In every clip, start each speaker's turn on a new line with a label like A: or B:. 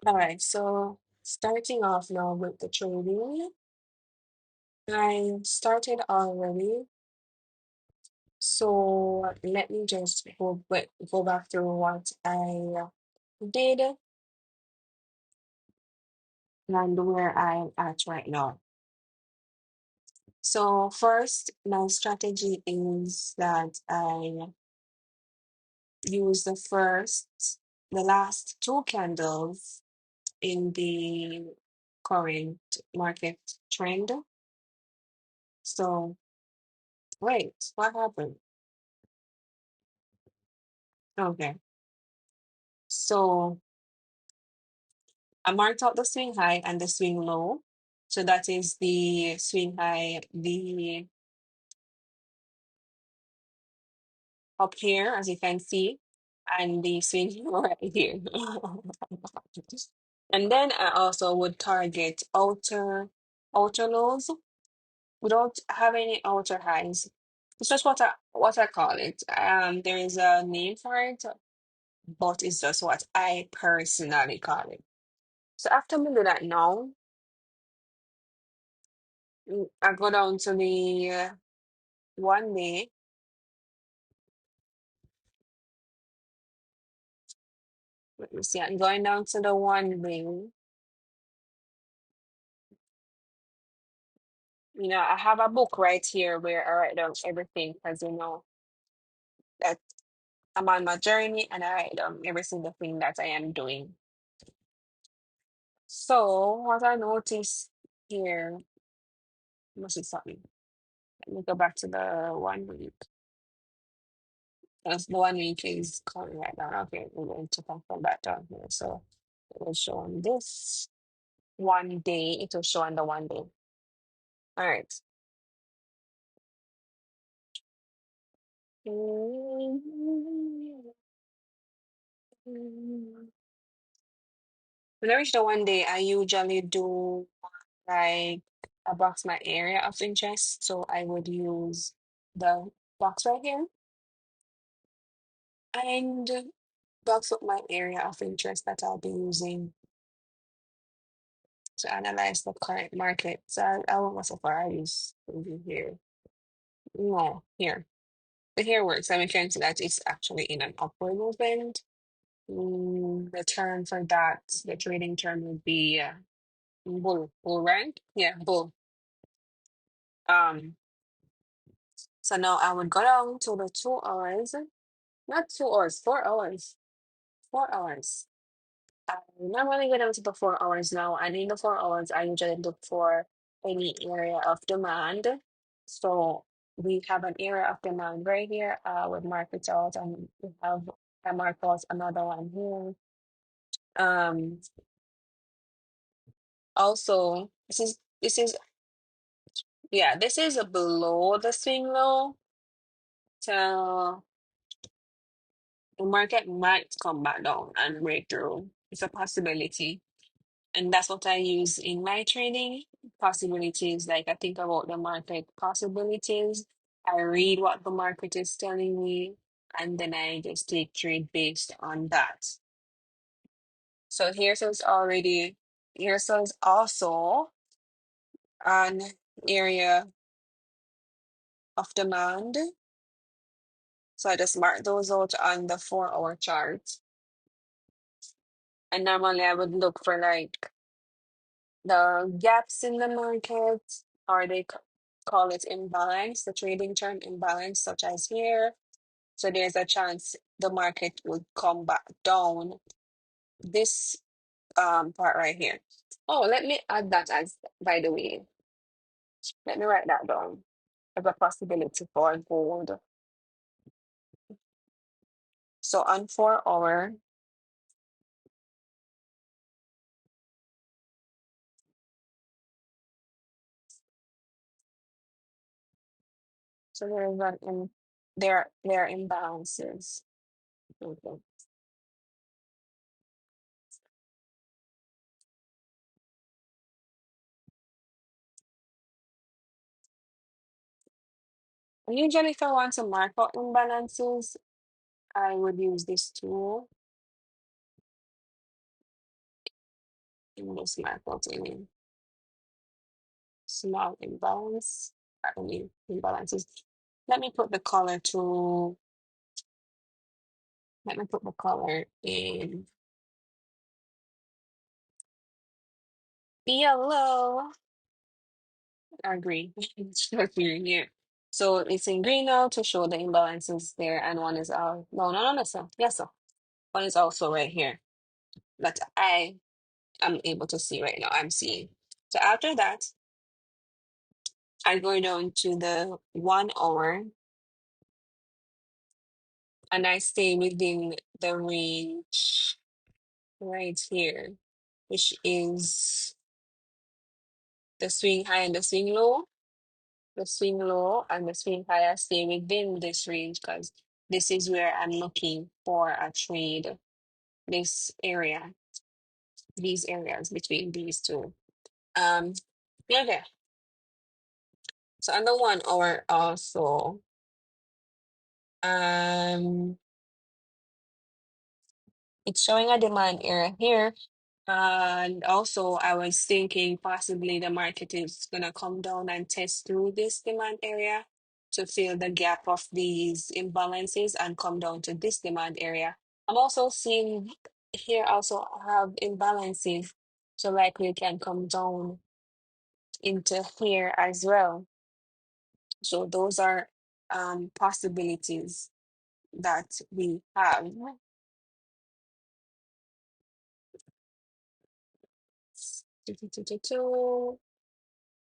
A: All right, so starting off now with the trading, I started already. So let me just go back through what I did and where I'm at right now. So first, my strategy is that I use the last two candles in the current market trend. So wait, what happened? Okay, so I marked out the swing high and the swing low. So that is the swing high, the up here, as you can see, and the swing right here. And then I also would target outer lows. We don't have any outer highs. It's just what I call it. There is a name for it, but it's just what I personally call it. So after we do that now, I go down to the 1 day. Let me see. I'm going down to the 1 day. I have a book right here where I write down everything because that I'm on my journey and I write down every single thing that I am doing. So what I noticed here, must be something. Let me go back to the 1 week. That's the 1 week is coming right now. Okay, we're going to confirm that down here. So it will show on this 1 day. It will show on the 1 day. All right. When I reach the 1 day, I usually do like a box my area of interest. So I would use the box right here and box up my area of interest that I'll be using to analyze the current market. So I won't go so far. I use over here. No, here. The here works. And we can see that it's actually in an upward movement. The term for that, the trading term would be bull, right? Yeah, bull. Um, so now I would go down to the 2 hours, not 2 hours, 4 hours, 4 hours. I normally go down to the 4 hours now, and in the 4 hours, I usually look for any area of demand. So we have an area of demand right here. With mark it out, and we have I mark out another one here. Um, Also, this is yeah, this is a below the swing low. So the market might come back down and break through. It's a possibility. And that's what I use in my trading. Possibilities, like I think about the market possibilities. I read what the market is telling me, and then I just take trade based on that. So here says also an area of demand. So I just mark those out on the 4 hour chart. And normally I would look for like the gaps in the market, or call it imbalance, the trading term imbalance, such as here. So there's a chance the market would come back down this part right here. Oh, let me add that as, by the way, let me write that down as a possibility for gold. So on 4 hour, so there's an there are imbalances. Okay. And usually, if I want to mark out imbalances, I would use this tool. in this market in small imbalance. I mean imbalances. Let me put the color to let me put the color in yellow or green. It's not green here. So it's in green now to show the imbalances there, and one is no, so yes, so one is also right here that I am able to see right now. I'm seeing. So after that, I go down to the 1 hour and I stay within the range right here, which is the swing high and the swing low. The swing low and the swing high I stay within this range because this is where I'm looking for a trade. This area, these areas between these two. Um, okay. So on the 1 hour also, um, it's showing a demand area here. And also, I was thinking possibly the market is going to come down and test through this demand area to fill the gap of these imbalances and come down to this demand area. I'm also seeing here also have imbalances, so likely it can come down into here as well. So those are possibilities that we have.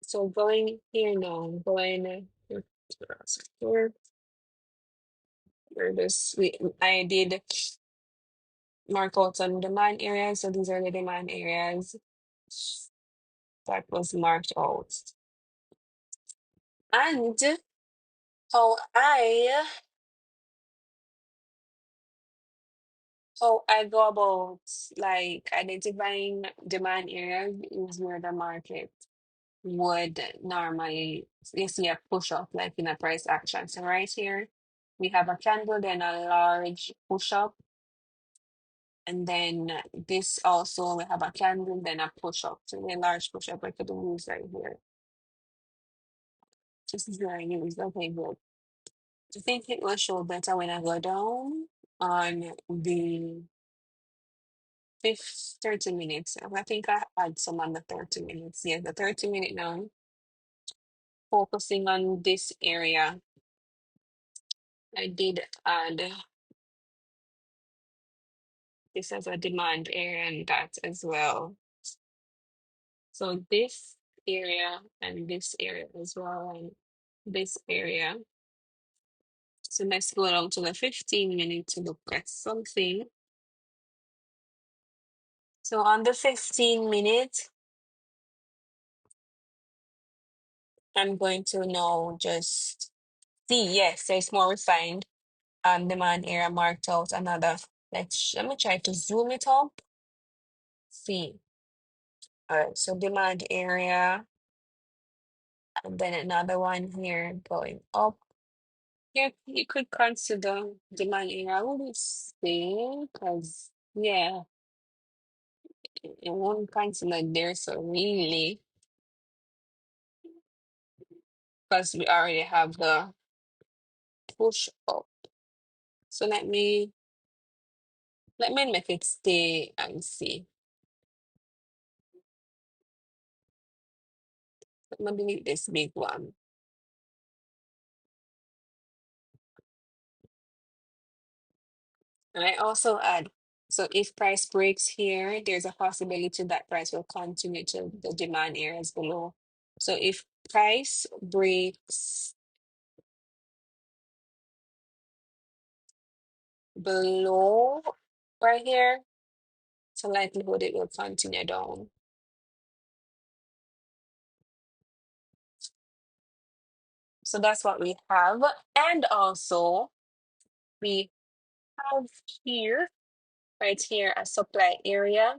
A: So going here now, going here, where this I did mark out some demand areas. So these are the demand areas that was marked out. And how I how I go about like identifying demand areas is where the market would normally you see a push up like in a price action. So right here we have a candle, then a large push up, and then this also we have a candle, then a push up. So a large push up I could use right here. This is where I use. Okay, good. I think it will show better when I go down on the 30 minutes. I think I had some on the 30 minutes. Yeah, the 30-minute now, focusing on this area. I did add this as a demand area and that as well. So this area and this area as well, and this area. So let's go down to the 15-minute to look at something. So on the 15-minute, I'm going to now just see, yes, there's more refined demand area marked out. Another, let me try to zoom it up. See. All right, so demand area, and then another one here going up. Here, you could consider demand area, I would say, because, yeah, it won't consider there, so really, because we already have the push up. So let me make it stay and see. Let me delete this big one. And I also add, so if price breaks here, there's a possibility that price will continue to the demand areas below. So if price breaks below right here, so likelihood it will continue down. So that's what we have. And also we have here, right here, a supply area.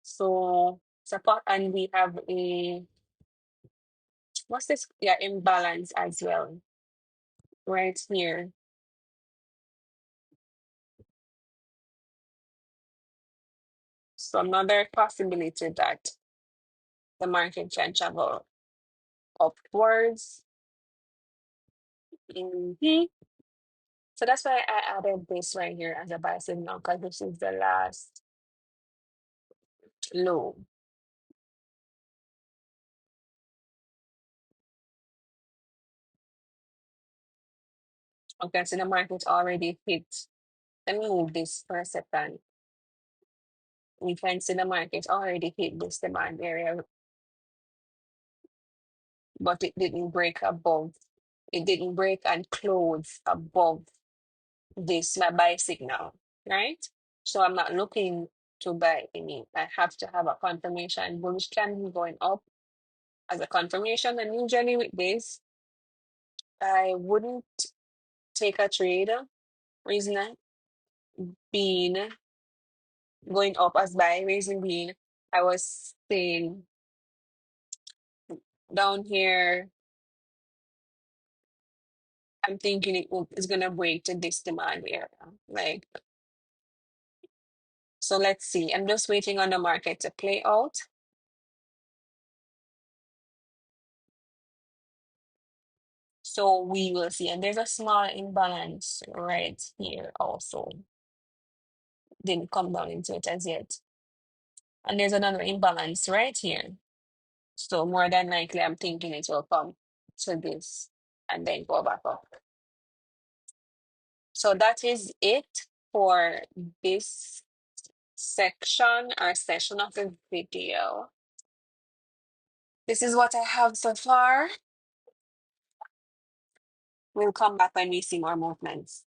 A: So support, and we have a what's this? Yeah, imbalance as well, right here. So another possibility that the market can travel upwards. Mhm. So that's why I added this right here as a buy signal because this is the last low. Okay, so the market already hit. Let me move this for a second. We can see the market already hit this demand area, but it didn't break above. It didn't break and close above this my buy signal, right? So I'm not looking to buy any. I have to have a confirmation. Bullish candle going up as a confirmation. And usually with this, I wouldn't take a trade. Reason being going up as buy. Reason being, I was saying down here, I'm thinking it's gonna break to this demand area. Like, so let's see. I'm just waiting on the market to play out. So we will see. And there's a small imbalance right here also. Didn't come down into it as yet. And there's another imbalance right here. So more than likely, I'm thinking it will come to this and then go back up. So that is it for this section or session of the video. This is what I have so far. We'll come back when we see more movements.